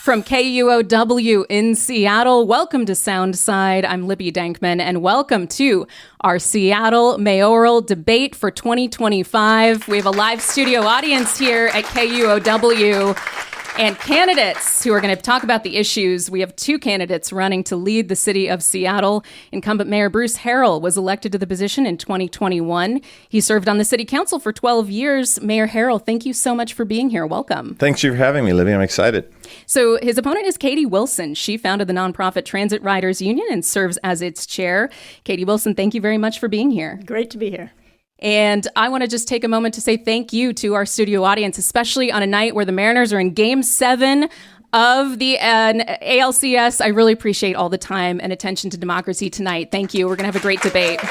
From KUOW in Seattle, welcome to Soundside. I'm Libby Dankman, and welcome to our Seattle mayoral debate for 2025. We have a live studio audience here at KUOW and candidates who are going to talk about the issues. We have two candidates running to lead the city of Seattle. Incumbent Mayor Bruce Harrell was elected to the position in 2021. He served on the city council for 12 years. Mayor Harrell, thank you so much for being here. Welcome. Thanks for having me, Libby. I'm excited. So his opponent is Katie Wilson. She founded the nonprofit Transit Riders Union and serves as its chair. Katie Wilson, thank you very much for being here. Great to be here. And I want to just take a moment to say thank you to our studio audience, especially on a night where the Mariners are in Game 7 of the ALCS. I really appreciate all the time and attention to democracy tonight. Thank you. We're going to have a great debate.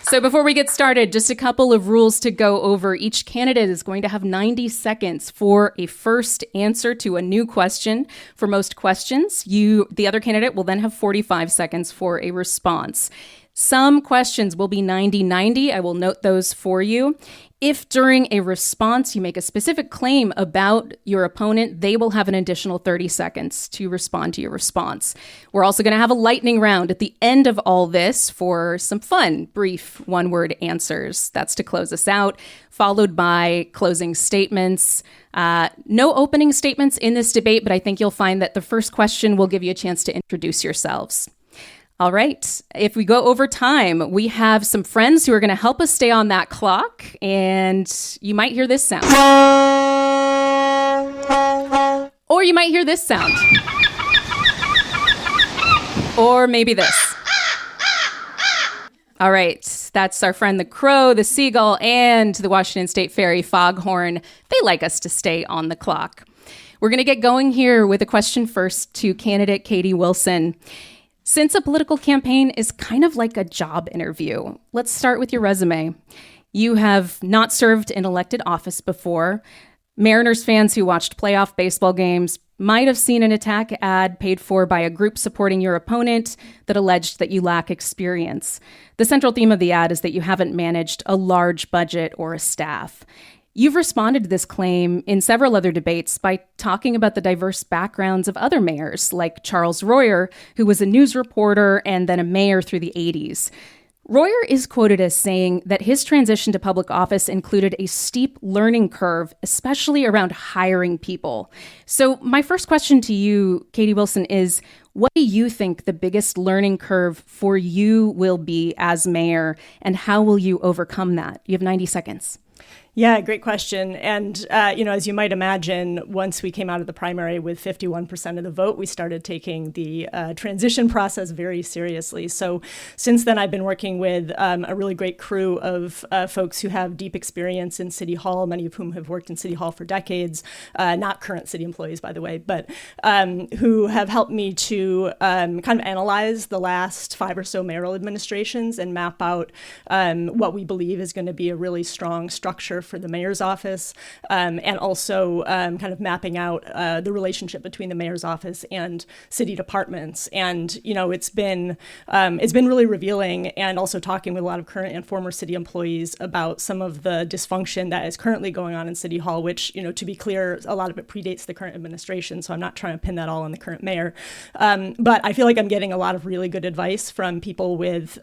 So before we get started, just a couple of rules to go over. Each candidate is going to have 90 seconds for a first answer to a new question. For most questions, the other candidate will then have 45 seconds for a response. Some questions will be 90-90. I will note those for you. If during a response you make a specific claim about your opponent, they will have an additional 30 seconds to respond to your response. We're also going to have a lightning round at the end of all this for some fun, brief one-word answers. That's to close us out, followed by closing statements. No opening statements in this debate, but I think you'll find that the first question will give you a chance to introduce yourselves. All right. If we go over time, we have some friends who are going to help us stay on that clock, and you might hear this sound. Or you might hear this sound. Or maybe this. All right. That's our friend the crow, the seagull, and the Washington State Ferry foghorn. They like us to stay on the clock. We're going to get going here with a question first to candidate Katie Wilson. Since a political campaign is kind of like a job interview, let's start with your resume. You have not served in elected office before. Mariners fans who watched playoff baseball games might have seen an attack ad paid for by a group supporting your opponent that alleged that you lack experience. The central theme of the ad is that you haven't managed a large budget or a staff. You've responded to this claim in several other debates by talking about the diverse backgrounds of other mayors, like Charles Royer, who was a news reporter and then a mayor through the 80s. Royer is quoted as saying that his transition to public office included a steep learning curve, especially around hiring people. So my first question to you, Katie Wilson, is what do you think the biggest learning curve for you will be as mayor, and how will you overcome that? You have 90 seconds. Yeah, great question. And, as you might imagine, once we came out of the primary with 51% of the vote, we started taking the transition process very seriously. So since then, I've been working with a really great crew of folks who have deep experience in City Hall, many of whom have worked in City Hall for decades, not current city employees, by the way, but who have helped me to kind of analyze the last 5 or so mayoral administrations and map out what we believe is going to be a really strong structure for the mayor's office, and also kind of mapping out the relationship between the mayor's office and city departments. And it's been really revealing, and also talking with a lot of current and former city employees about some of the dysfunction that is currently going on in City Hall, which, to be clear, a lot of it predates the current administration. So I'm not trying to pin that all on the current mayor, but I feel like I'm getting a lot of really good advice from people with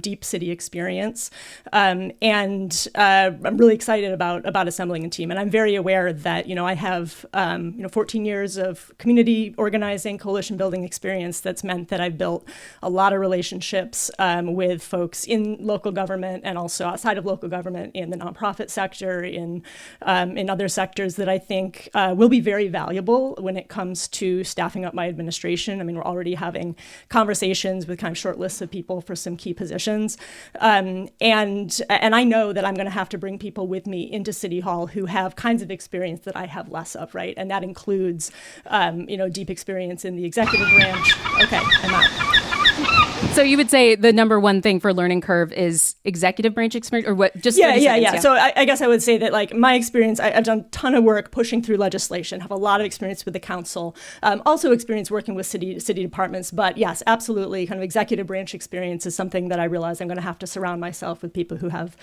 deep city experience, and I'm really excited about assembling a team. And I'm very aware that, I have, 14 years of community organizing, coalition building experience that's meant that I've built a lot of relationships with folks in local government and also outside of local government, in the nonprofit sector, in other sectors that I think will be very valuable when it comes to staffing up my administration. I mean, we're already having conversations with kind of short lists of people for some key positions. And I know that I'm going to have to bring people with me into City Hall who have kinds of experience that I have less of, right? And that includes, deep experience in the executive branch. Okay, I'm out. So you would say the number one thing for learning curve is executive branch experience, or what? Just yeah. So I guess I would say that, like, my experience, I've done a ton of work pushing through legislation, have a lot of experience with the council, also experience working with city departments. But yes, absolutely, kind of executive branch experience is something that I realize I'm going to have to surround myself with people who have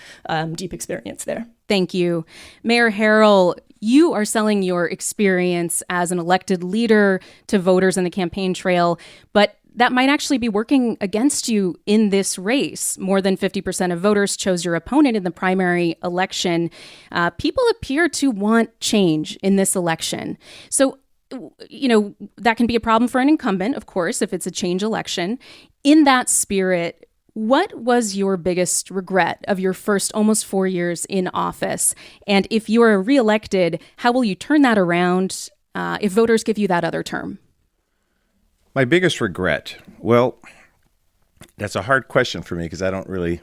deep experience there. Thank you. Mayor Harrell, You are selling your experience as an elected leader to voters in the campaign trail, but that might actually be working against you in this race. More than 50% of voters chose your opponent in the primary election. People appear to want change in this election. So, that can be a problem for an incumbent, of course, if it's a change election. In that spirit, what was your biggest regret of your first almost 4 years in office? And if you are reelected, how will you turn that around if voters give you that other term? My biggest regret? Well, that's a hard question for me because I don't really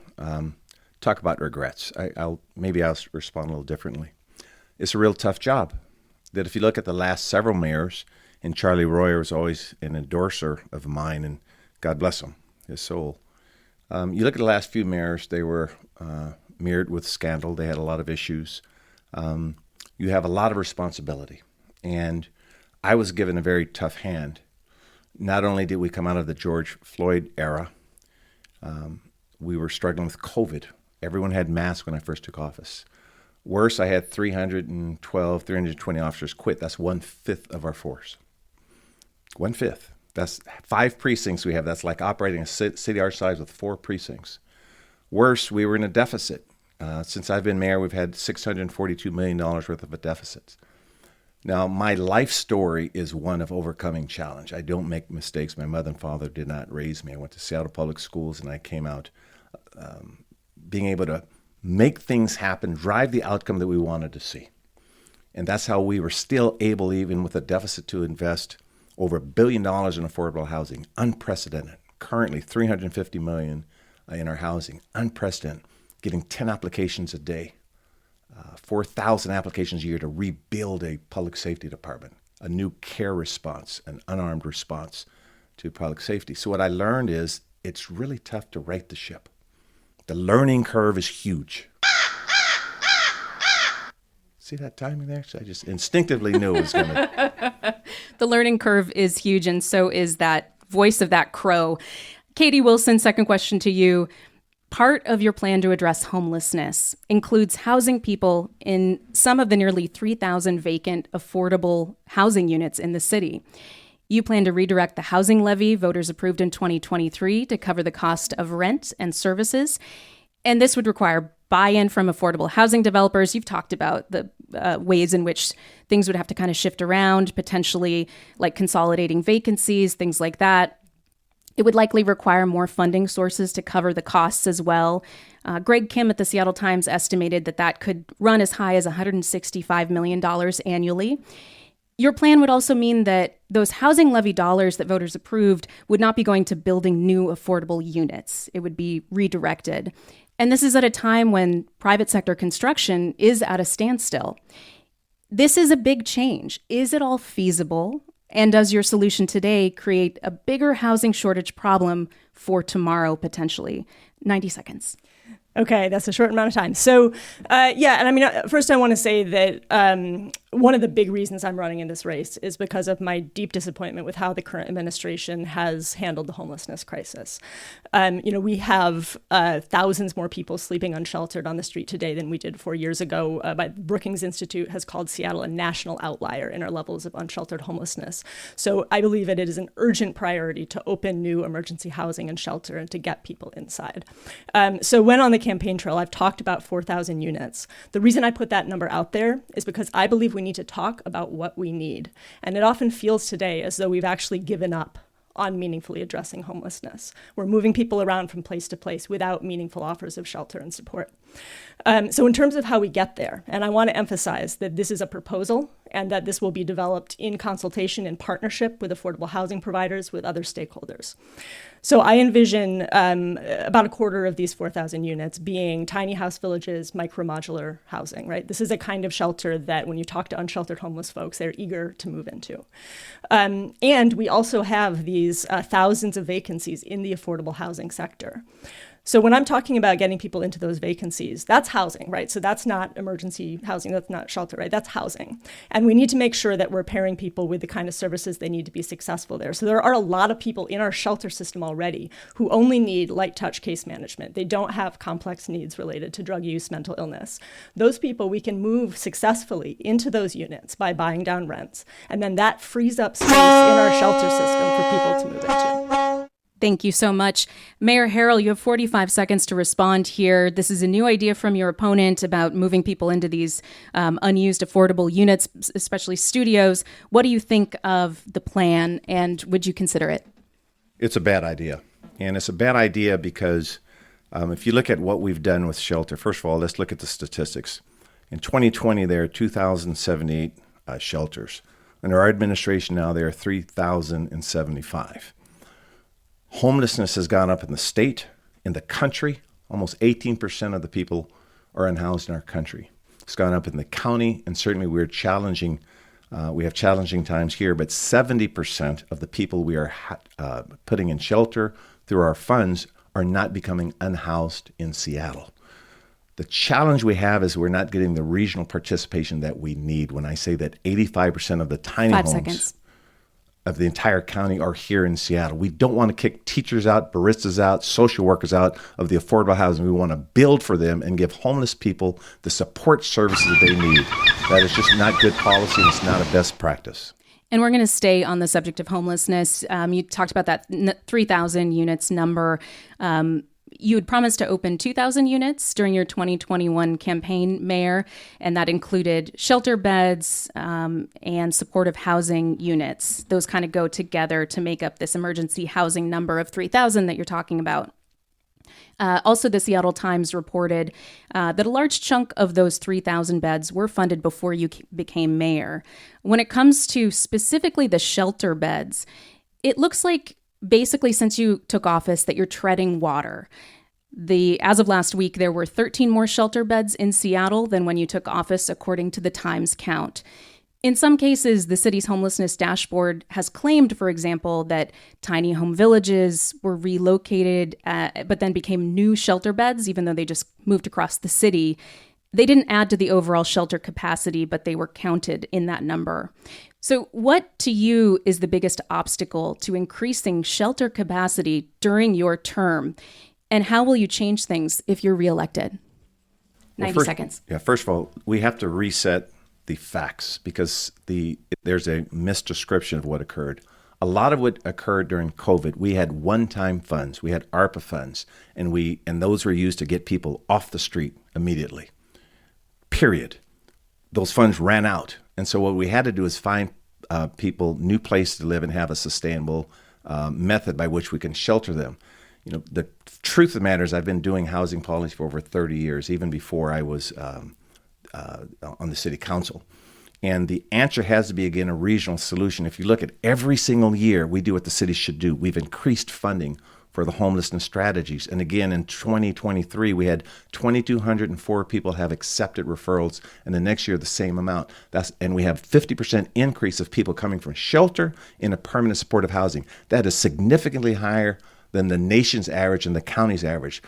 talk about regrets. I'll respond a little differently. It's a real tough job. That if you look at the last several mayors, and Charlie Royer was always an endorser of mine, and God bless him, his soul. You look at the last few mayors, they were mirrored with scandal. They had a lot of issues. You have a lot of responsibility. And I was given a very tough hand. Not only did we come out of the George Floyd era, we were struggling with COVID. Everyone had masks when I first took office. Worse, I had 320 officers quit. That's 1/5 of our force. 1/5. That's 5 precincts we have. That's like operating a city our size with 4 precincts. Worse, we were in a deficit. Since I've been mayor, we've had $642 million worth of a deficit. Now, my life story is one of overcoming challenge. I don't make mistakes. My mother and father did not raise me. I went to Seattle Public Schools, and I came out being able to make things happen, drive the outcome that we wanted to see. And that's how we were still able, even with a deficit, to invest over $1 billion in affordable housing. Unprecedented. Currently, $350 million in our housing. Unprecedented. Getting 10 applications a day. 4,000 applications a year to rebuild a public safety department, a new care response, an unarmed response to public safety. So what I learned is it's really tough to right the ship. The learning curve is huge. See that timing there? So I just instinctively knew it was going to. The learning curve is huge, and so is that voice of that crow. Katie Wilson, second question to you. Part of your plan to address homelessness includes housing people in some of the nearly 3,000 vacant affordable housing units in the city. You plan to redirect the housing levy voters approved in 2023 to cover the cost of rent and services. And this would require buy-in from affordable housing developers. You've talked about the ways in which things would have to kind of shift around, potentially like consolidating vacancies, things like that. It would likely require more funding sources to cover the costs as well. Greg Kim at the Seattle Times estimated that could run as high as $165 million annually. Your plan would also mean that those housing levy dollars that voters approved would not be going to building new affordable units. It would be redirected. And this is at a time when private sector construction is at a standstill. This is a big change. Is it all feasible? And does your solution today create a bigger housing shortage problem for tomorrow, potentially? 90 seconds. Okay, that's a short amount of time. So, first I want to say that one of the big reasons I'm running in this race is because of my deep disappointment with how the current administration has handled the homelessness crisis. We have thousands more people sleeping unsheltered on the street today than we did 4 years ago. But Brookings Institute has called Seattle a national outlier in our levels of unsheltered homelessness. So I believe it is an urgent priority to open new emergency housing and shelter and to get people inside. So when on the campaign trail, I've talked about 4,000 units. The reason I put that number out there is because I believe we need to talk about what we need. And it often feels today as though we've actually given up on meaningfully addressing homelessness. We're moving people around from place to place without meaningful offers of shelter and support. So in terms of how we get there, and I want to emphasize that this is a proposal and that this will be developed in consultation in partnership with affordable housing providers, with other stakeholders. So I envision about a quarter of these 4,000 units being tiny house villages, micro-modular housing, right? This is a kind of shelter that when you talk to unsheltered homeless folks, they're eager to move into. And we also have these thousands of vacancies in the affordable housing sector. So when I'm talking about getting people into those vacancies, that's housing, right? So that's not emergency housing, that's not shelter, right? That's housing. And we need to make sure that we're pairing people with the kind of services they need to be successful there. So there are a lot of people in our shelter system already who only need light touch case management. They don't have complex needs related to drug use, mental illness. Those people we can move successfully into those units by buying down rents. And then that frees up space in our shelter system for people to move into. Thank you so much. Mayor Harrell, you have 45 seconds to respond here. This is a new idea from your opponent about moving people into these unused affordable units, especially studios. What do you think of the plan, and would you consider it? It's a bad idea. And it's a bad idea because if you look at what we've done with shelter, first of all, let's look at the statistics. In 2020, there are 2,078 shelters. Under our administration now, there are 3,075. Homelessness has gone up in the state, in the country. Almost 18% of the people are unhoused in our country. It's gone up in the county, and certainly we have challenging times here, but 70% of the people we are putting in shelter through our funds are not becoming unhoused in Seattle. The challenge we have is we're not getting the regional participation that we need. When I say that 85% of the tiny homes of the entire county are here in Seattle. We don't want to kick teachers out, baristas out, social workers out of the affordable housing. We want to build for them and give homeless people the support services that they need. That is just not good policy, and it's not a best practice. And we're going to stay on the subject of homelessness. You talked about that 3,000 units number. You had promised to open 2,000 units during your 2021 campaign, Mayor, and that included shelter beds and supportive housing units. Those kind of go together to make up this emergency housing number of 3,000 that you're talking about. Also, the Seattle Times reported that a large chunk of those 3,000 beds were funded before you became mayor. When it comes to specifically the shelter beds, it looks like basically since you took office that you're treading water. As of last week, there were 13 more shelter beds in Seattle than when you took office, according to the Times count. In some cases, the city's homelessness dashboard has claimed, for example, that tiny home villages were relocated, but then became new shelter beds, even though they just moved across the city. They didn't add to the overall shelter capacity, but they were counted in that number. So what, to you, is the biggest obstacle to increasing shelter capacity during your term? And how will you change things if you're reelected? 90 seconds. Yeah, first of all, we have to reset the facts because there's a misdescription of what occurred. A lot of what occurred during COVID, we had one-time funds, we had ARPA funds, and those were used to get people off the street immediately. Period. Those funds ran out. And so what we had to do is find people new place to live and have a sustainable method by which we can shelter them. You know, the truth of the matter is I've been doing housing policy for over 30 years, even before I was on the city council. And the answer has to be, again, a regional solution. If you look at every single year, we do what the city should do. We've increased funding for the homelessness strategies. And again, in 2023, we had 2,204 people have accepted referrals, and the next year, the same amount. And we have 50% increase of people coming from shelter into permanent supportive housing. That is significantly higher than the nation's average and the county's average.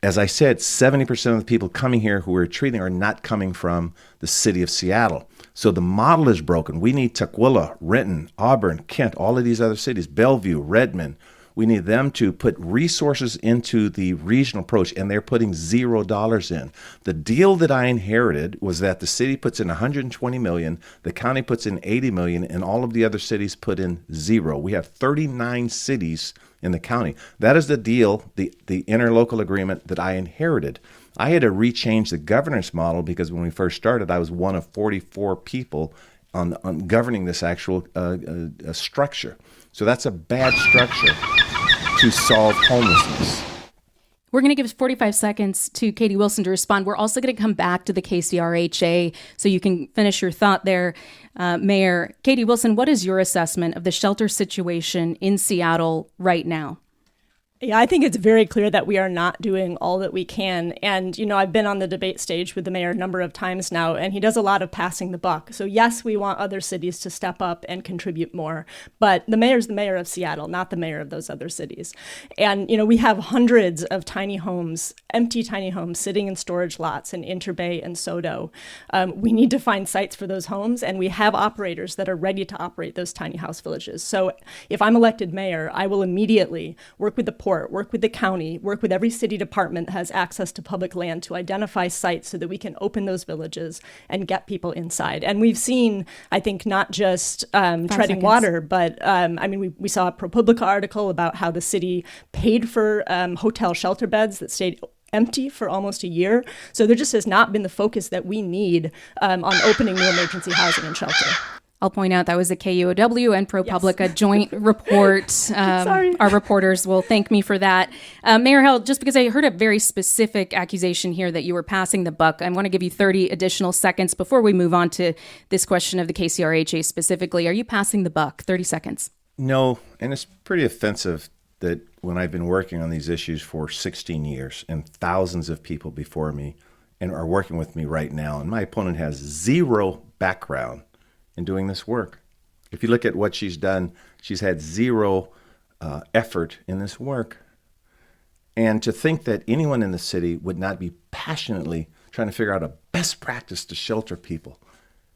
As I said, 70% of the people coming here who we're treating are not coming from the city of Seattle. So the model is broken. We need Tukwila, Renton, Auburn, Kent, all of these other cities, Bellevue, Redmond. We need them to put resources into the regional approach, and they're putting $0 in. The deal that I inherited was that the city puts in $120 million, the county puts in $80 million, and all of the other cities put in $0. We have 39 cities in the county. That is the deal, the interlocal agreement that I inherited. I had to rechange the governance model because when we first started, I was one of 44 people on governing this actual structure. So that's a bad structure to solve homelessness. We're going to give 45 seconds to Katie Wilson to respond. We're also going to come back to the KCRHA so you can finish your thought there. Mayor Katie Wilson, what is your assessment of the shelter situation in Seattle right now? Yeah, I think it's very clear that we are not doing all that we can. And, I've been on the debate stage with the mayor a number of times now, and he does a lot of passing the buck. So, yes, we want other cities to step up and contribute more. But the mayor's the mayor of Seattle, not the mayor of those other cities. And, we have hundreds of tiny homes, empty tiny homes, sitting in storage lots in Interbay and SoDo. We need to find sites for those homes, and we have operators that are ready to operate those tiny house villages. So, if I'm elected mayor, I will immediately work with the port, work with the county, work with every city department that has access to public land to identify sites so that we can open those villages and get people inside. And we've seen, I think, not just treading water, but we saw a ProPublica article about how the city paid for hotel shelter beds that stayed empty for almost a year. So there just has not been the focus that we need on opening new emergency housing and shelter. I'll point out that was a KUOW and ProPublica joint report. Sorry. Our reporters will thank me for that. Mayor Harrell, just because I heard a very specific accusation here that you were passing the buck, I want to give you 30 additional seconds before we move on to this question of the KCRHA specifically. Are you passing the buck? 30 seconds. No, and it's pretty offensive that when I've been working on these issues for 16 years and thousands of people before me and are working with me right now, and my opponent has zero background in doing this work. If you look at what she's done, she's had zero effort in this work. And to think that anyone in the city would not be passionately trying to figure out a best practice to shelter people,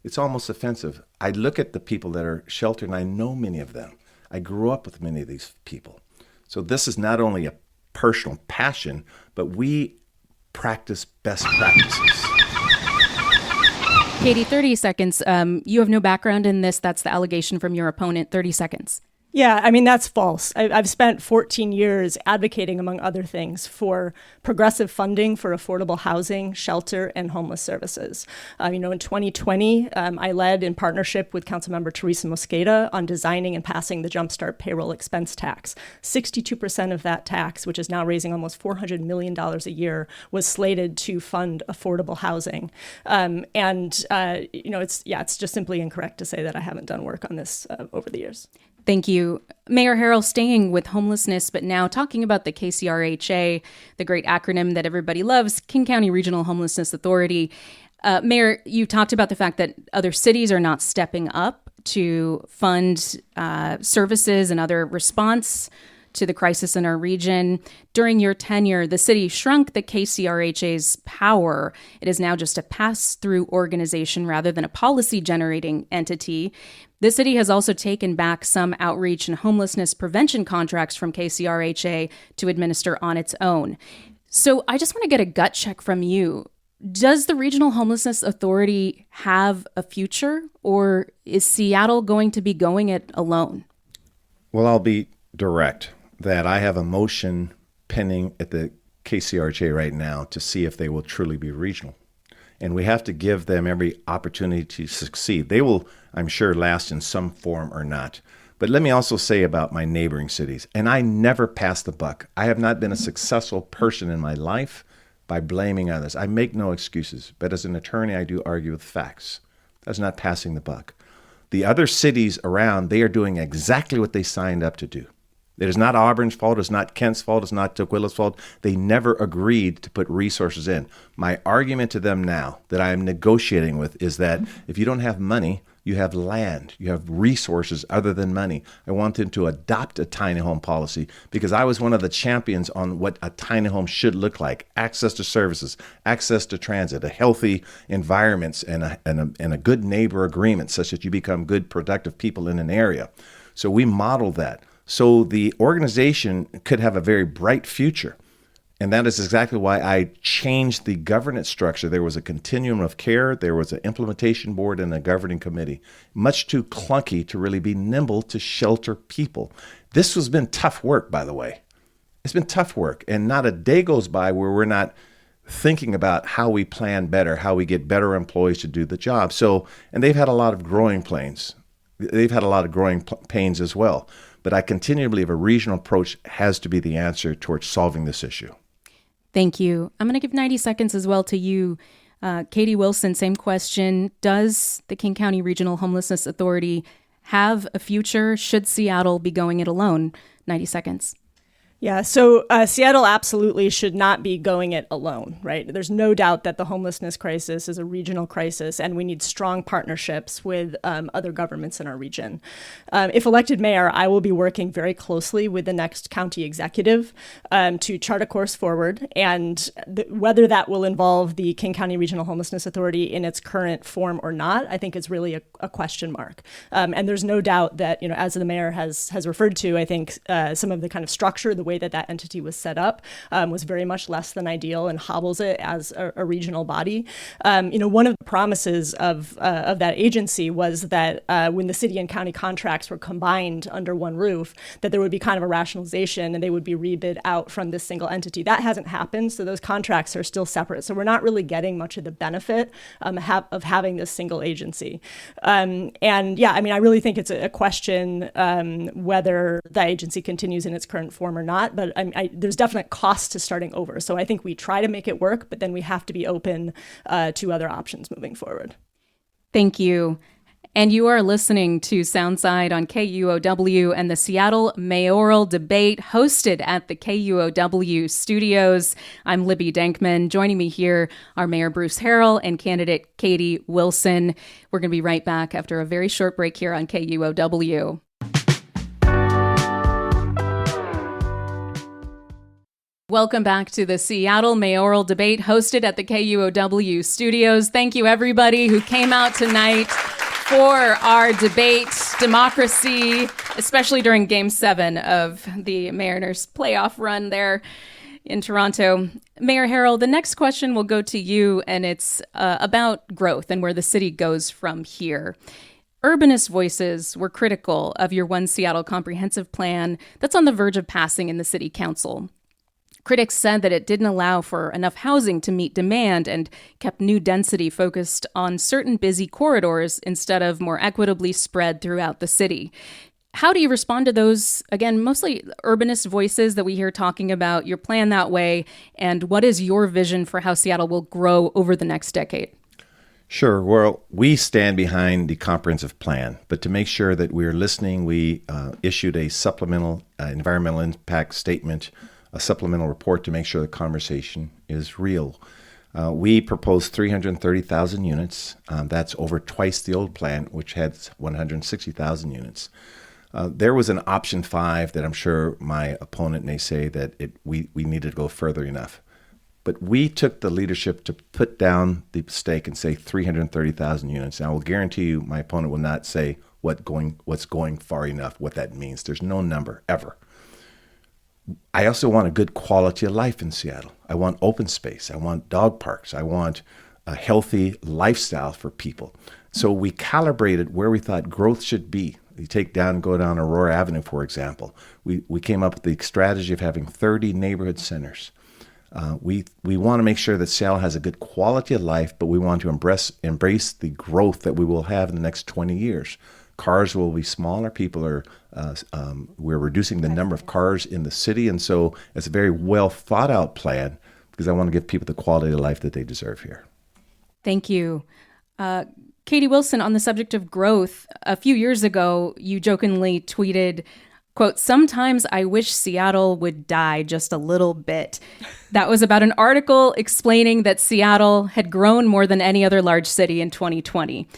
it's almost offensive. I look at the people that are sheltered, and I know many of them. I grew up with many of these people. So this is not only a personal passion, but we practice best practices. Katie, 30 seconds. You have no background in this. That's the allegation from your opponent. 30 seconds. Yeah, that's false. I've spent 14 years advocating, among other things, for progressive funding for affordable housing, shelter, and homeless services. In 2020, I led in partnership with Councilmember Teresa Mosqueda on designing and passing the Jumpstart payroll expense tax. 62% of that tax, which is now raising almost $400 million a year, was slated to fund affordable housing. It's just simply incorrect to say that I haven't done work on this over the years. Thank you. Mayor Harrell, staying with homelessness, but now talking about the KCRHA, the great acronym that everybody loves, King County Regional Homelessness Authority. Mayor, you talked about the fact that other cities are not stepping up to fund services and other response to the crisis in our region. During your tenure, the city shrunk the KCRHA's power. It is now just a pass-through organization rather than a policy-generating entity. The city has also taken back some outreach and homelessness prevention contracts from KCRHA to administer on its own. So I just want to get a gut check from you. Does the Regional Homelessness Authority have a future, or is Seattle going to be going it alone? Well, I'll be direct that I have a motion pending at the KCRHA right now to see if they will truly be regional. And we have to give them every opportunity to succeed. They will, I'm sure, last in some form or not. But let me also say about my neighboring cities, and I never pass the buck. I have not been a successful person in my life by blaming others. I make no excuses, but as an attorney, I do argue with facts. That's not passing the buck. The other cities around, they are doing exactly what they signed up to do. It is not Auburn's fault. It's not Kent's fault. It's not Tukwila fault. They never agreed to put resources in. My argument to them now that I am negotiating with is that if you don't have money, you have land, you have resources other than money. I want them to adopt a tiny home policy because I was one of the champions on what a tiny home should look like: access to services, access to transit, a healthy environments, and a good neighbor agreement such that you become good, productive people in an area. So we modeled that. So the organization could have a very bright future. And that is exactly why I changed the governance structure. There was a continuum of care, there was an implementation board, and a governing committee. Much too clunky to really be nimble to shelter people. This has been tough work, by the way. It's been tough work, and not a day goes by where we're not thinking about how we plan better, how we get better employees to do the job. So, and they've had a lot of growing pains. They've had a lot of growing pains as well. But I continue to believe a regional approach has to be the answer towards solving this issue. Thank you. I'm going to give 90 seconds as well to you. Katie Wilson, same question. Does the King County Regional Homelessness Authority have a future? Should Seattle be going it alone? 90 seconds. Yeah, so Seattle absolutely should not be going it alone, right? There's no doubt that the homelessness crisis is a regional crisis, and we need strong partnerships with other governments in our region. If elected mayor, I will be working very closely with the next county executive to chart a course forward, and whether that will involve the King County Regional Homelessness Authority in its current form or not, I think is really a question mark. And there's no doubt that, as the mayor has referred to, I think some of the kind of structure, the way that entity was set up was very much less than ideal and hobbles it as a regional body. One of the promises of that agency was that when the city and county contracts were combined under one roof, that there would be kind of a rationalization and they would be rebid out from this single entity. That hasn't happened, so those contracts are still separate. So we're not really getting much of the benefit of having this single agency. I really think it's a question whether the agency continues in its current form or not. But there's definite costs to starting over. So I think we try to make it work, but then we have to be open to other options moving forward. Thank you. And you are listening to Soundside on KUOW and the Seattle mayoral debate hosted at the KUOW studios. I'm Libby Dankman. Joining me here are Mayor Bruce Harrell and candidate Katie Wilson. We're going to be right back after a very short break here on KUOW. Welcome back to the Seattle mayoral debate hosted at the KUOW studios. Thank you, everybody who came out tonight for our debate. Democracy, especially during Game 7 of the Mariners playoff run there in Toronto. Mayor Harrell, the next question will go to you, and it's about growth and where the city goes from here. Urbanist voices were critical of your One Seattle comprehensive plan that's on the verge of passing in the city council. Critics said that it didn't allow for enough housing to meet demand and kept new density focused on certain busy corridors instead of more equitably spread throughout the city. How do you respond to those, again, mostly urbanist voices that we hear talking about your plan that way, and what is your vision for how Seattle will grow over the next decade? Sure. Well, we stand behind the comprehensive plan, but to make sure that we're listening, we issued a supplemental environmental impact statement, a supplemental report to make sure the conversation is real. We proposed 330,000 units. That's over twice the old plan, which had 160,000 units. There was an option 5 that I'm sure my opponent may say that we needed to go further enough. But we took the leadership to put down the stake and say 330,000 units. And I will guarantee you my opponent will not say what's going far enough, what that means. There's no number, ever. I also want a good quality of life in Seattle. I want open space. I want dog parks. I want a healthy lifestyle for people. So we calibrated where we thought growth should be. You go down Aurora Avenue, for example. We came up with the strategy of having 30 neighborhood centers. We want to make sure that Seattle has a good quality of life, but we want to embrace the growth that we will have in the next 20 years. Cars will be smaller. We're reducing the number of cars in the city. And so it's a very well thought out plan because I want to give people the quality of life that they deserve here. Thank you. Katie Wilson, on the subject of growth, a few years ago, you jokingly tweeted, quote, "Sometimes I wish Seattle would die just a little bit." That was about an article explaining that Seattle had grown more than any other large city in 2020.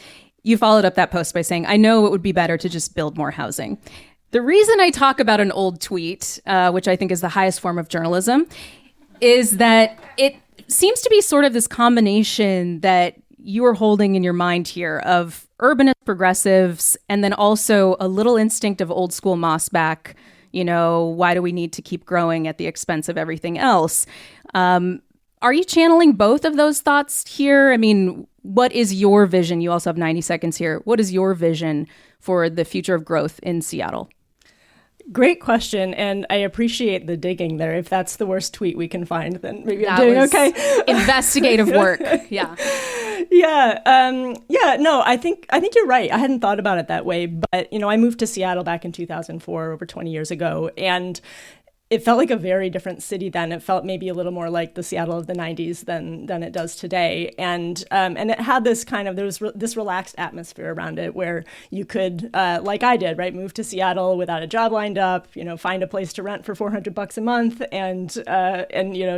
You followed up that post by saying, "I know it would be better to just build more housing." The reason I talk about an old tweet, which I think is the highest form of journalism, is that it seems to be sort of this combination that you are holding in your mind here of urbanist progressives and then also a little instinct of old school Mossback, why do we need to keep growing at the expense of everything else? Are you channeling both of those thoughts here? I mean, what is your vision? You also have 90 seconds here. What is your vision for the future of growth in Seattle? Great question, and I appreciate the digging there. If that's the worst tweet we can find, then maybe I'm that doing was okay. Investigative work. Yeah. No, I think you're right. I hadn't thought about it that way, but I moved to Seattle back in 2004, over 20 years ago, and it felt like a very different city then. It felt maybe a little more like the Seattle of the 90s than it does today. And it had this kind of, there was this relaxed atmosphere around it where you could, like I did, right, move to Seattle without a job lined up, find a place to rent for $400 a month and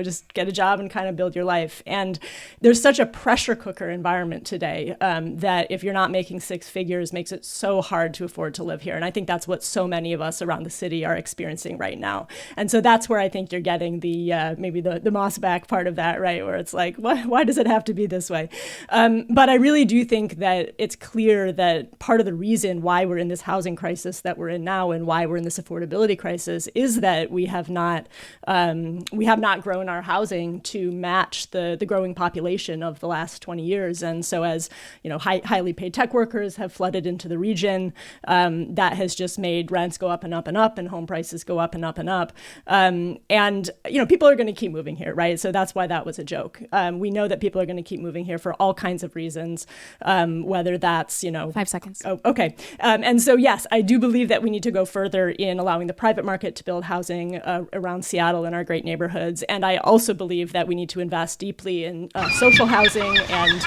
just get a job and kind of build your life. And there's such a pressure cooker environment today that if you're not making six figures, makes it so hard to afford to live here. And I think that's what so many of us around the city are experiencing right now. And so that's where I think you're getting the maybe the Mossback part of that, right? Where it's like, why does it have to be this way? But I really do think that it's clear that part of the reason why we're in this housing crisis that we're in now and why we're in this affordability crisis is that we have not grown our housing to match the growing population of the last 20 years. And so as highly paid tech workers have flooded into the region, that has just made rents go up and up and up and home prices go up and up and up. And people are going to keep moving here, right? So that's why that was a joke. We know that people are going to keep moving here for all kinds of reasons, whether that's, 5 seconds. Oh, okay. And so, yes, I do believe that we need to go further in allowing the private market to build housing around Seattle and our great neighborhoods. And I also believe that we need to invest deeply in social housing and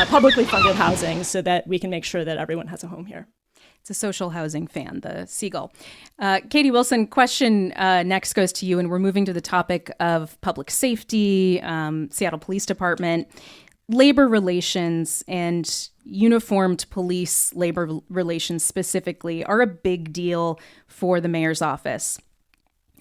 publicly funded housing so that we can make sure that everyone has a home here. It's a social housing fan, the Seagull. Katie Wilson, question next goes to you, and we're moving to the topic of public safety, Seattle Police Department, labor relations, and uniformed police labor relations specifically are a big deal for the mayor's office.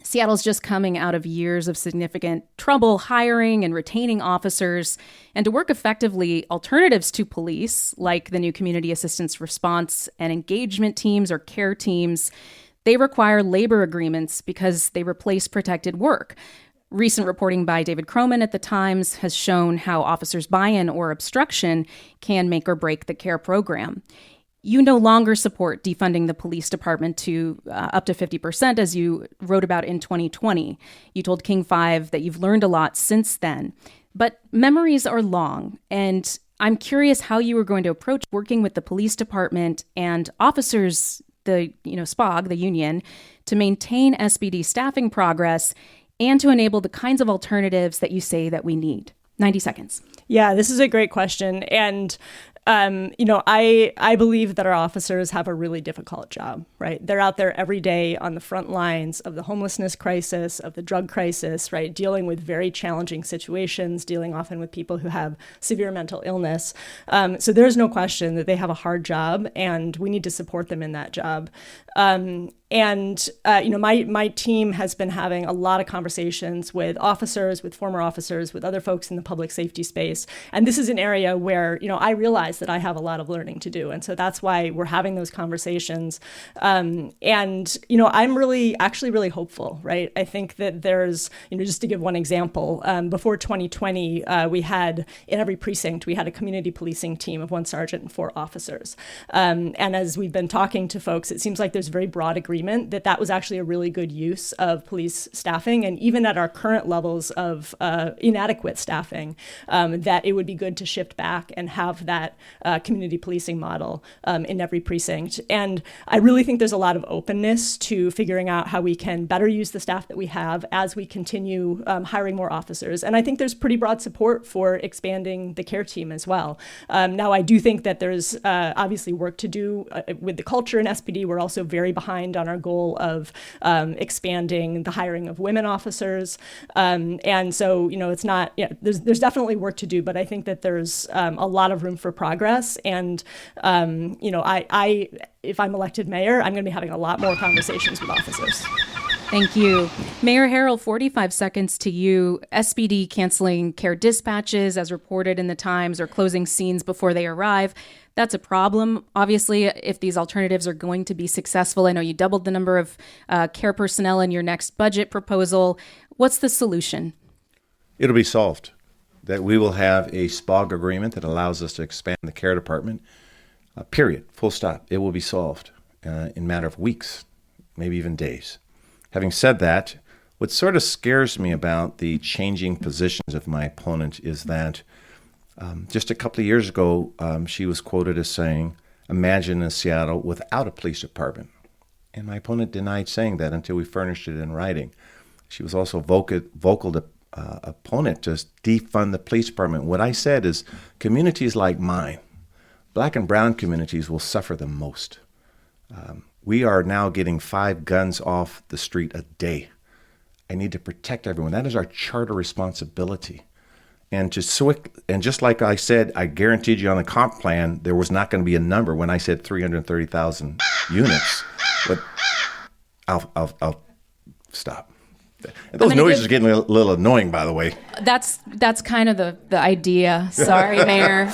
Seattle's just coming out of years of significant trouble hiring and retaining officers. And to work effectively, alternatives to police, like the new community assistance response and engagement teams or care teams, they require labor agreements because they replace protected work. Recent reporting by David Croman at the Times has shown how officers' buy-in or obstruction can make or break the care program. You no longer support defunding the police department to up to 50%, as you wrote about in 2020. You told King 5 that you've learned a lot since then. But memories are long, and I'm curious how you were going to approach working with the police department and officers, the SPOG, the union, to maintain SPD staffing progress and to enable the kinds of alternatives that you say that we need. 90 seconds. Yeah, this is a great question. And I believe that our officers have a really difficult job, right? They're out there every day on the front lines of the homelessness crisis, of the drug crisis, right? Dealing with very challenging situations, dealing often with people who have severe mental illness. So there's no question that they have a hard job, and we need to support them in that job. My team has been having a lot of conversations with officers, with former officers, with other folks in the public safety space. And this is an area where, I realize that I have a lot of learning to do. And so that's why we're having those conversations. I'm really hopeful, right? I think that there's, just to give one example, before 2020, we had, in every precinct, we had a community policing team of 1 sergeant and 4 officers. And as we've been talking to folks, it seems like there's very broad agreement that was actually a really good use of police staffing. And even at our current levels of inadequate staffing, that it would be good to shift back and have that community policing model in every precinct. And I really think there's a lot of openness to figuring out how we can better use the staff that we have as we continue hiring more officers. And I think there's pretty broad support for expanding the care team as well. Now, I do think that there's obviously work to do with the culture in SPD. We're also very behind on our goal of expanding the hiring of women officers. And so, it's not, there's definitely work to do, but I think that there's a lot of room for progress. And, if I'm elected mayor, I'm going to be having a lot more conversations with officers. Thank you. Mayor Harrell, 45 seconds to you. SPD canceling care dispatches as reported in the Times or closing scenes before they arrive. That's a problem, obviously, if these alternatives are going to be successful. I know you doubled the number of care personnel in your next budget proposal. What's the solution? It'll be solved. That we will have a SPOG agreement that allows us to expand the care department, period, full stop. It will be solved in a matter of weeks, maybe even days. Having said that, what sort of scares me about the changing positions of my opponent is that just a couple of years ago, she was quoted as saying, "Imagine a Seattle without a police department." And my opponent denied saying that until we furnished it in writing. She was also vocal opponent to defund the police department. What I said is communities like mine, Black and brown communities, will suffer the most. We are now getting 5 guns off the street a day. I need to protect everyone. That is our charter responsibility. And just like I said, I guaranteed you on the comp plan, there was not going to be a number when I said 330,000 units. But I'll stop. And those noises are getting a little annoying, by the way. That's kind of the idea. Sorry, Mayor.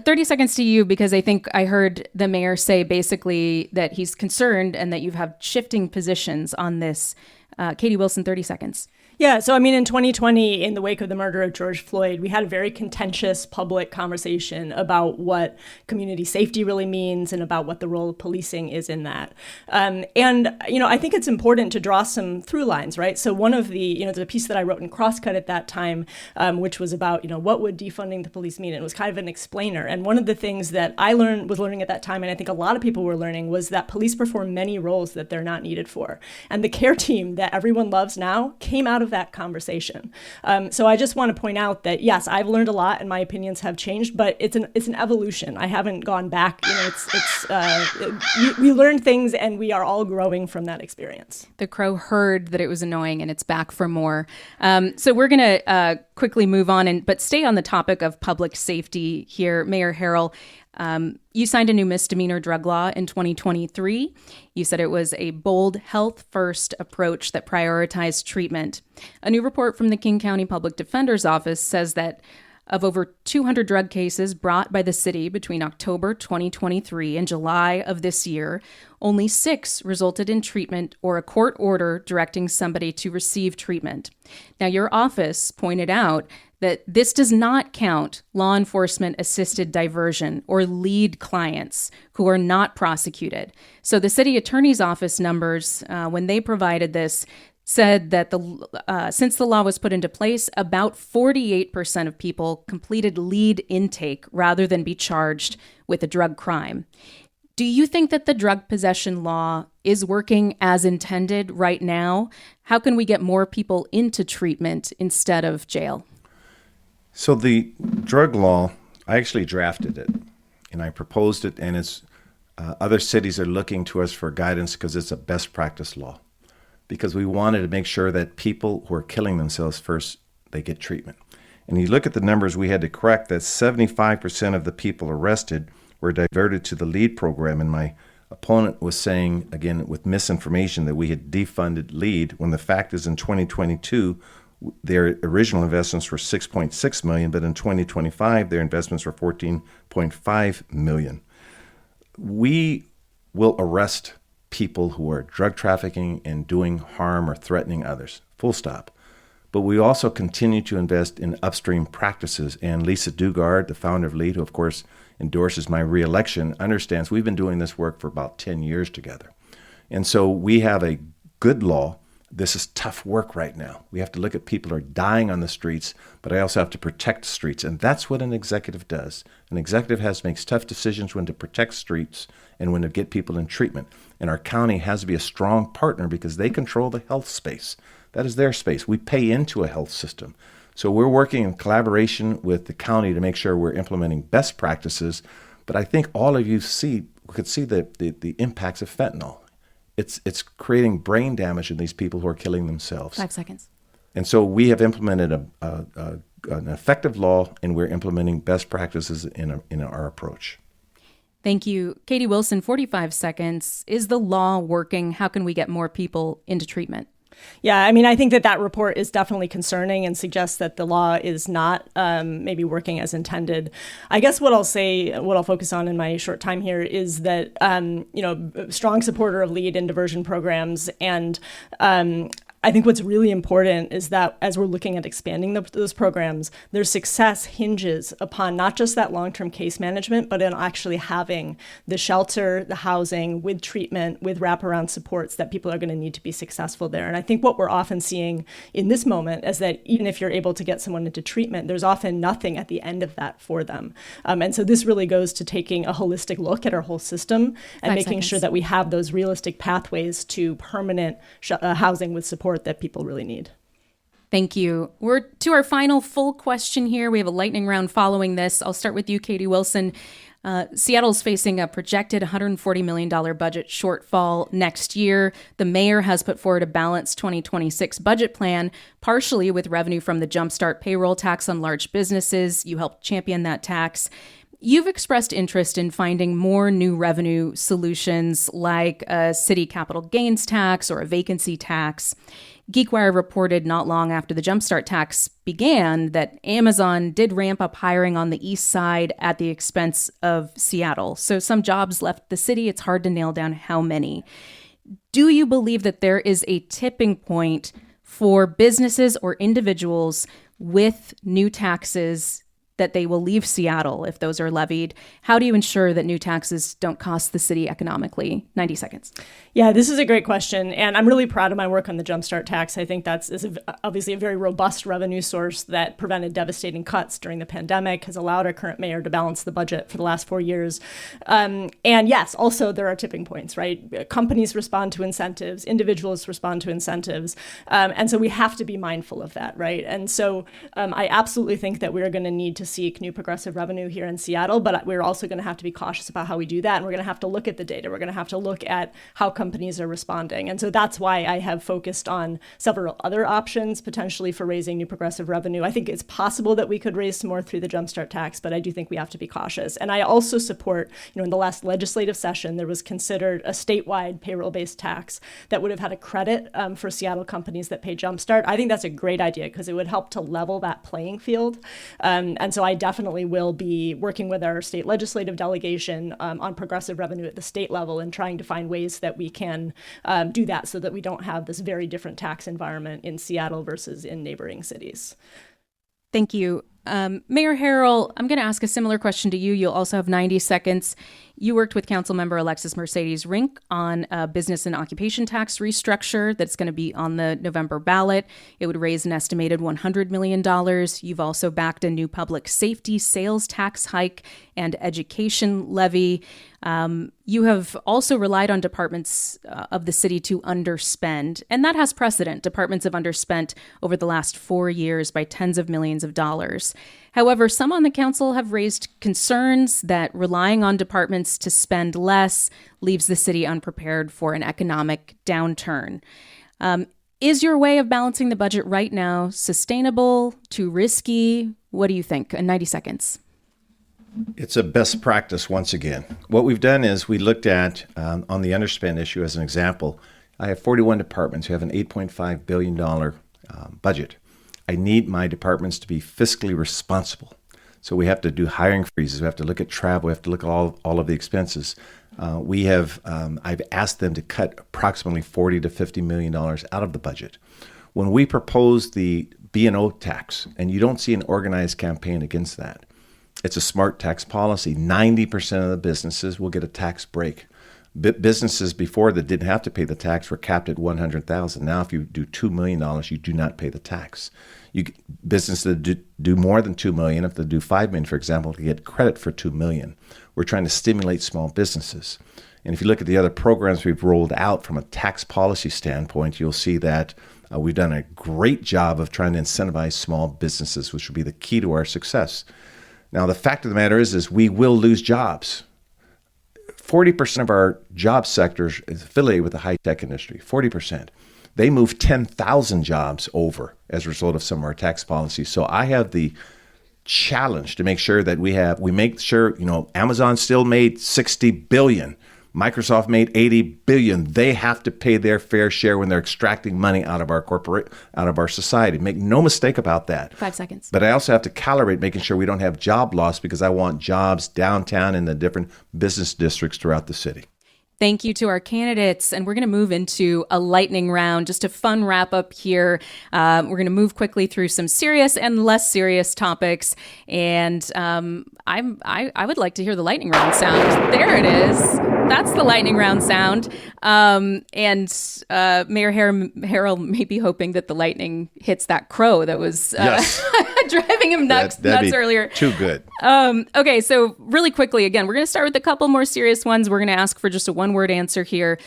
30 seconds to you, because I think I heard the mayor say basically that he's concerned and that you have shifting positions on this. Katie Wilson, 30 seconds. Yeah, so I mean, in 2020, in the wake of the murder of George Floyd, we had a very contentious public conversation about what community safety really means and about what the role of policing is in that. And, I think it's important to draw some through lines, right? So one of the piece that I wrote in Crosscut at that time, which was about, what would defunding the police mean? And it was kind of an explainer. And one of the things that I was learning at that time, and I think a lot of people were learning, was that police perform many roles that they're not needed for. And the care team that everyone loves now came out of that conversation. So I just want to point out that, yes, I've learned a lot and my opinions have changed, but it's an evolution. I haven't gone back. We learned things and we are all growing from that experience. The Crow heard that it was annoying and it's back for more. So we're going to quickly move on, but stay on the topic of public safety here. Mayor Harrell, you signed a new misdemeanor drug law in 2023. You said it was a bold, health-first approach that prioritized treatment. A new report from the King County Public Defender's Office says that of over 200 drug cases brought by the city between October 2023 and July of this year, only 6 resulted in treatment or a court order directing somebody to receive treatment. Now, your office pointed out that this does not count law enforcement assisted diversion or lead clients who are not prosecuted. So the city attorney's office numbers, when they provided this, said that since the law was put into place, about 48% of people completed lead intake rather than be charged with a drug crime. Do you think that the drug possession law is working as intended right now? How can we get more people into treatment instead of jail? So the drug law, I actually drafted it, and I proposed it, and it's other cities are looking to us for guidance because it's a best practice law. Because we wanted to make sure that people who are killing themselves first, they get treatment. And you look at the numbers we had to correct, that 75% of the people arrested were diverted to the LEAD program, and my opponent was saying, again, with misinformation, that we had defunded LEAD, when the fact is in 2022, their original investments were $6.6 million, but in 2025, their investments were $14.5 million. We will arrest people who are drug trafficking and doing harm or threatening others, full stop. But we also continue to invest in upstream practices. And Lisa Dugard, the founder of LEAD, who of course endorses my reelection, understands we've been doing this work for about 10 years together. And so we have a good law. This is tough work right now. We have to look at people who are dying on the streets, but I also have to protect the streets. And that's what an executive does. An executive makes tough decisions when to protect streets and when to get people in treatment. And our county has to be a strong partner because they control the health space. That is their space. We pay into a health system. So we're working in collaboration with the county to make sure we're implementing best practices. But I think all of you could see the impacts of fentanyl. It's creating brain damage in these people who are killing themselves. 5 seconds. And so we have implemented an effective law, and we're implementing best practices in our approach. Thank you. Katie Wilson, 45 seconds. Is the law working? How can we get more people into treatment? Yeah, I mean, I think that report is definitely concerning and suggests that the law is not maybe working as intended. I guess what I'll focus on in my short time here is that, strong supporter of lead and diversion programs. And I think what's really important is that as we're looking at expanding those programs, their success hinges upon not just that long-term case management, but in actually having the shelter, the housing, with treatment, with wraparound supports that people are going to need to be successful there. And I think what we're often seeing in this moment is that even if you're able to get someone into treatment, there's often nothing at the end of that for them. And so this really goes to taking a holistic look at our whole system and making sure that we have those realistic pathways to permanent housing with support support that people really need. Thank you. We're to our final full question here. We have a lightning round following this. I'll start with you, Katie Wilson. Seattle's facing a projected $140 million budget shortfall next year. The mayor has put forward a balanced 2026 budget plan, partially with revenue from the Jumpstart payroll tax on large businesses. You helped champion that tax. You've expressed interest in finding more new revenue solutions like a city capital gains tax or a vacancy tax. GeekWire reported not long after the Jumpstart tax began that Amazon did ramp up hiring on the east side at the expense of Seattle. So some jobs left the city. It's hard to nail down how many. Do you believe that there is a tipping point for businesses or individuals with new taxes that they will leave Seattle if those are levied? How do you ensure that new taxes don't cost the city economically? 90 seconds. Yeah, this is a great question. And I'm really proud of my work on the Jumpstart tax. I think that's obviously a very robust revenue source that prevented devastating cuts during the pandemic, has allowed our current mayor to balance the budget for the last 4 years. And yes, also there are tipping points, right? Companies respond to incentives, individuals respond to incentives. And so we have to be mindful of that, right? And so I absolutely think that we're going to need to seek new progressive revenue here in Seattle, but we're also going to have to be cautious about how we do that. And we're going to have to look at the data. We're going to have to look at how companies are responding. And so that's why I have focused on several other options potentially for raising new progressive revenue. I think it's possible that we could raise some more through the Jumpstart tax, but I do think we have to be cautious. And I also support, in the last legislative session, there was considered a statewide payroll-based tax that would have had a credit for Seattle companies that pay Jumpstart. I think that's a great idea because it would help to level that playing field. And so I definitely will be working with our state legislative delegation on progressive revenue at the state level and trying to find ways that we can do that so that we don't have this very different tax environment in Seattle versus in neighboring cities. Thank you. Mayor Harrell, I'm going to ask a similar question to you. You'll also have 90 seconds. You worked with Councilmember Alexis Mercedes Rink on a business and occupation tax restructure that's going to be on the November ballot. It would raise an estimated $100 million. You've also backed a new public safety sales tax hike and education levy. You have also relied on departments of the city to underspend, and that has precedent. Departments have underspent over the last 4 years by tens of millions of dollars. However, some on the council have raised concerns that relying on departments to spend less leaves the city unprepared for an economic downturn. Is your way of balancing the budget right now sustainable, too risky? What do you think? In 90 seconds. It's a best practice once again. What we've done is we looked at, on the underspend issue as an example, I have 41 departments who have an $8.5 billion budget. I need my departments to be fiscally responsible. So we have to do hiring freezes. We have to look at travel. We have to look at all of the expenses. I've asked them to cut approximately $40 to $50 million out of the budget. When we propose the B&O tax, and you don't see an organized campaign against that, it's a smart tax policy. 90% of the businesses will get a tax break. Businesses before that didn't have to pay the tax were capped at $100,000. Now, if you do $2 million, you do not pay the tax. Businesses that do more than $2 million, if they do $5 million, for example, they get credit for $2 million. We're trying to stimulate small businesses. And if you look at the other programs we've rolled out from a tax policy standpoint, you'll see that we've done a great job of trying to incentivize small businesses, which will be the key to our success. Now, the fact of the matter is we will lose jobs. 40% of our job sector is affiliated with the high-tech industry, 40%. They moved 10,000 jobs over as a result of some of our tax policies. So I have the challenge to make sure that we make sure, Amazon still made $60 billion. Microsoft made $80 billion. They have to pay their fair share when they're extracting money out of our society. Make no mistake about that. 5 seconds. But I also have to calibrate making sure we don't have job loss because I want jobs downtown in the different business districts throughout the city. Thank you to our candidates. And we're going to move into a lightning round, just a fun wrap up here. We're going to move quickly through some serious and less serious topics. And I would like to hear the lightning round sound. There it is. That's the lightning round sound. And Mayor Harrell may be hoping that the lightning hits that crow that was driving him nuts earlier. Too good. Okay, so really quickly, again, we're going to start with a couple more serious ones. We're going to ask for just a one-word answer here.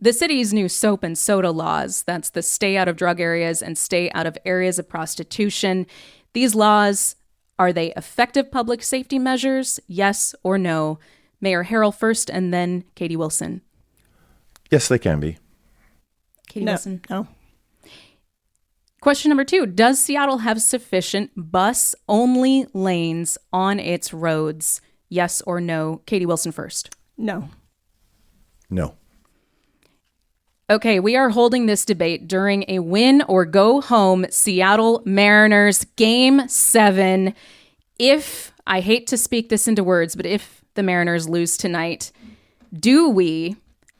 The city's new soap and soda laws, that's the stay out of drug areas and stay out of areas of prostitution. These laws, are they effective public safety measures? Yes or no? Mayor Harrell first and then Katie Wilson. Yes, they can be. Katie Wilson? No. Question number 2. Does Seattle have sufficient bus-only lanes on its roads? Yes or no? Katie Wilson first. No. No. Okay, we are holding this debate during a win or go home Seattle Mariners Game 7. If, I hate to speak this into words, but if the Mariners lose tonight, do we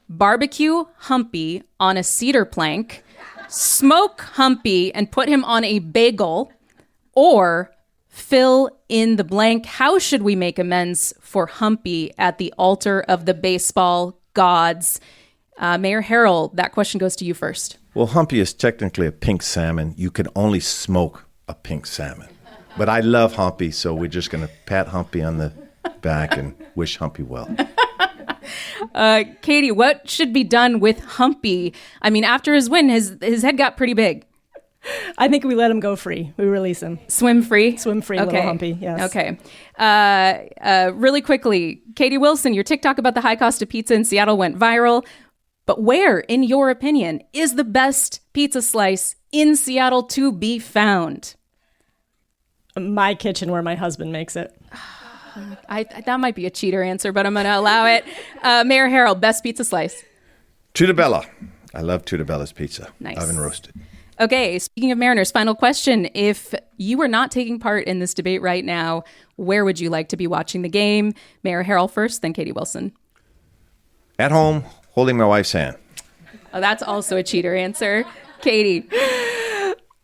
barbecue Humpy on a cedar plank, smoke Humpy and put him on a bagel, or fill in the blank? How should we make amends for Humpy at the altar of the baseball gods? Mayor Harrell, that question goes to you first. Well, Humpy is technically a pink salmon. You can only smoke a pink salmon. But I love Humpy, so we're just going to pat Humpy on the back and wish Humpy well. Katie, what should be done with Humpy? I mean, after his win, his head got pretty big. I think we let him go free. We release him. Swim free? Swim free, okay. Little Humpy, yes. Okay. Really quickly, Katie Wilson, your TikTok about the high cost of pizza in Seattle went viral. But where, in your opinion, is the best pizza slice in Seattle to be found? My kitchen, where my husband makes it. That might be a cheater answer, but I'm going to allow it. Mayor Harrell, best pizza slice? Tutabella. I love Tutabella's pizza. Nice. Oven roasted. Okay, speaking of Mariners, final question. If you were not taking part in this debate right now, where would you like to be watching the game? Mayor Harrell first, then Katie Wilson. At home, holding my wife's hand. Oh, that's also a cheater answer. Katie.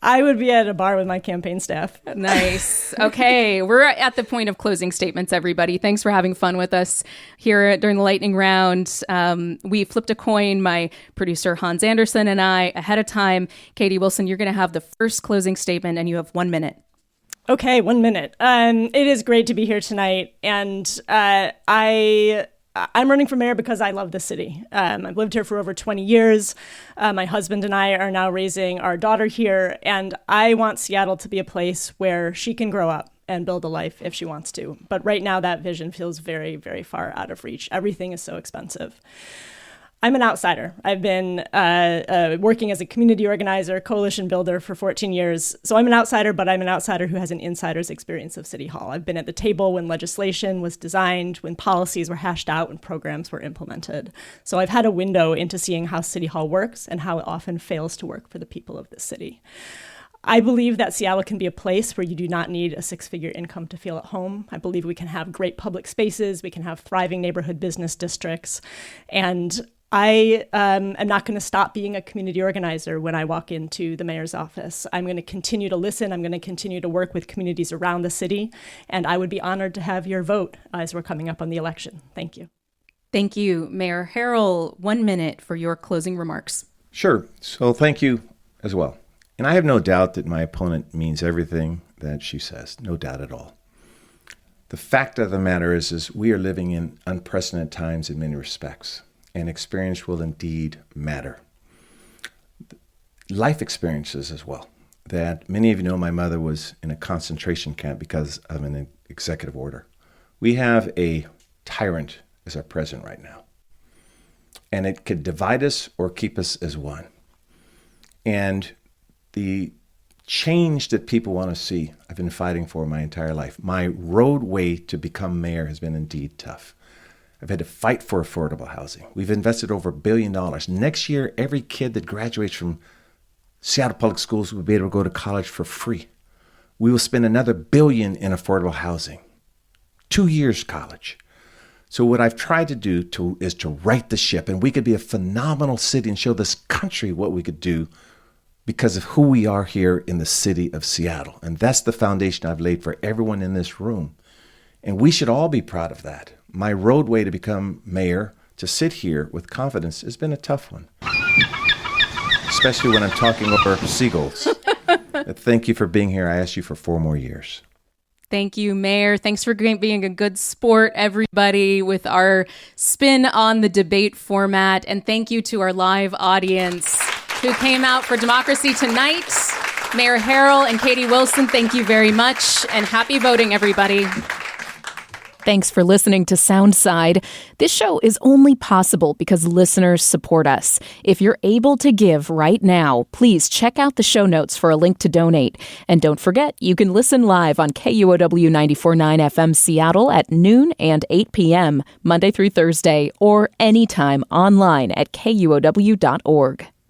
I would be at a bar with my campaign staff. Nice. Okay, we're at the point of closing statements, everybody. Thanks for having fun with us here during the lightning round. We flipped a coin, my producer Hans Anderson and I, ahead of time. Katie Wilson, you're going to have the first closing statement, and you have 1 minute. Okay, 1 minute. It is great to be here tonight, and I'm running for mayor because I love the city. I've lived here for over 20 years. My husband and I are now raising our daughter here, and I want Seattle to be a place where she can grow up and build a life if she wants to. But right now, that vision feels very, very far out of reach. Everything is so expensive. I'm an outsider. I've been working as a community organizer, coalition builder for 14 years. So I'm an outsider, but I'm an outsider who has an insider's experience of City Hall. I've been at the table when legislation was designed, when policies were hashed out, when programs were implemented. So I've had a window into seeing how City Hall works and how it often fails to work for the people of the city. I believe that Seattle can be a place where you do not need a six-figure income to feel at home. I believe we can have great public spaces, we can have thriving neighborhood business districts, and I am not going to stop being a community organizer when I walk into the mayor's office. I'm going to continue to listen. I'm going to continue to work with communities around the city. And I would be honored to have your vote as we're coming up on the election. Thank you. Thank you. Mayor Harrell, 1 minute for your closing remarks. Sure. So thank you as well. And I have no doubt that my opponent means everything that she says. No doubt at all. The fact of the matter is we are living in unprecedented times in many respects. And experience will indeed matter. Life experiences as well. That many of you know my mother was in a concentration camp because of an executive order. We have a tyrant as our president right now. And it could divide us or keep us as one. And the change that people want to see, I've been fighting for my entire life. My roadway to become mayor has been indeed tough. I've had to fight for affordable housing. We've invested over $1 billion. Next year, every kid that graduates from Seattle Public Schools will be able to go to college for free. We will spend another $1 billion in affordable housing. 2 years college. So what I've tried to do is to right the ship, and we could be a phenomenal city and show this country what we could do because of who we are here in the city of Seattle. And that's the foundation I've laid for everyone in this room. And we should all be proud of that. My roadway to become mayor, to sit here with confidence, has been a tough one. Especially when I'm talking over seagulls. Thank you for being here. I asked you for 4 more years. Thank you, Mayor. Thanks for being a good sport, everybody, with our spin on the debate format. And thank you to our live audience who came out for Democracy Tonight. Mayor Harrell and Katie Wilson, thank you very much. And happy voting, everybody. Thanks for listening to Soundside. This show is only possible because listeners support us. If you're able to give right now, please check out the show notes for a link to donate. And don't forget, you can listen live on KUOW 94.9 FM Seattle at noon and 8 p.m., Monday through Thursday, or anytime online at KUOW.org.